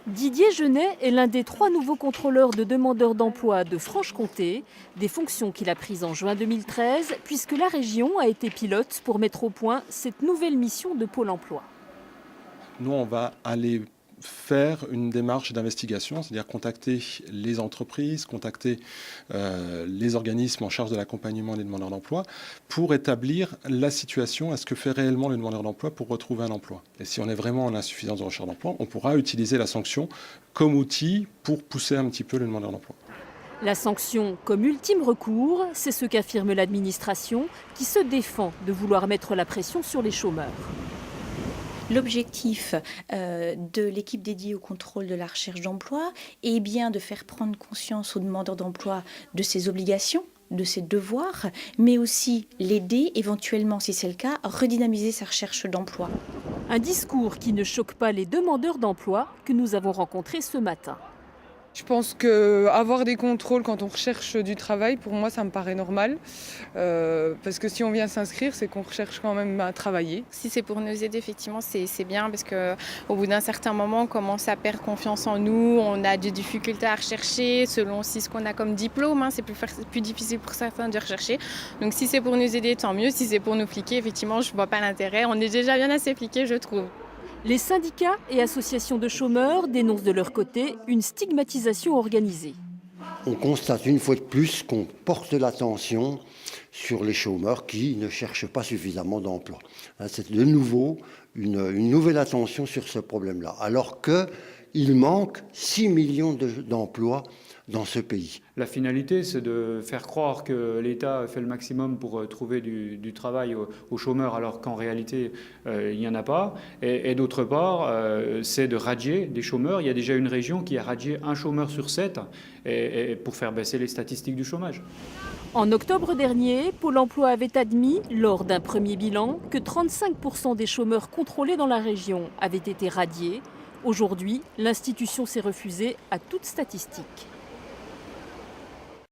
Didier Genet est l'un des 3 nouveaux contrôleurs de demandeurs d'emploi de Franche-Comté, des fonctions qu'il a prises en juin 2013, puisque la région a été pilote pour mettre au point cette nouvelle mission de Pôle emploi. Nous, on va aller faire une démarche d'investigation, c'est-à-dire contacter les entreprises, contacter les organismes en charge de l'accompagnement des demandeurs d'emploi pour établir la situation, est-ce que fait réellement le demandeur d'emploi pour retrouver un emploi. Et si on est vraiment en insuffisance de recherche d'emploi, on pourra utiliser la sanction comme outil pour pousser un petit peu le demandeur d'emploi. La sanction comme ultime recours, c'est ce qu'affirme l'administration qui se défend de vouloir mettre la pression sur les chômeurs. L'objectif de l'équipe dédiée au contrôle de la recherche d'emploi est bien de faire prendre conscience aux demandeurs d'emploi de ses obligations, de ses devoirs, mais aussi l'aider éventuellement, si c'est le cas, à redynamiser sa recherche d'emploi. Un discours qui ne choque pas les demandeurs d'emploi que nous avons rencontrés ce matin. Je pense qu'avoir des contrôles quand on recherche du travail, pour moi, ça me paraît normal. Parce que si on vient s'inscrire, c'est qu'on recherche quand même à travailler. Si c'est pour nous aider, effectivement, c'est bien parce qu'au bout d'un certain moment, on commence à perdre confiance en nous. On a des difficultés à rechercher selon aussi ce qu'on a comme diplôme. C'est plus difficile pour certains de rechercher. Donc si c'est pour nous aider, tant mieux. Si c'est pour nous fliquer, effectivement, je ne vois pas l'intérêt. On est déjà bien assez fliqués, je trouve. Les syndicats et associations de chômeurs dénoncent de leur côté une stigmatisation organisée. On constate une fois de plus qu'on porte l'attention sur les chômeurs qui ne cherchent pas suffisamment d'emploi. C'est de nouveau une nouvelle attention sur ce problème-là, alors qu'il manque 6 millions d'emplois dans ce pays. La finalité, c'est de faire croire que l'État fait le maximum pour trouver du travail aux chômeurs, alors qu'en réalité, il n'y en a pas. Et d'autre part, c'est de radier des chômeurs. Il y a déjà une région qui a radié 1 chômeur sur 7 et pour faire baisser les statistiques du chômage. En octobre dernier, Pôle emploi avait admis, lors d'un premier bilan, que 35% des chômeurs contrôlés dans la région avaient été radiés. Aujourd'hui, l'institution s'est refusée à toute statistique.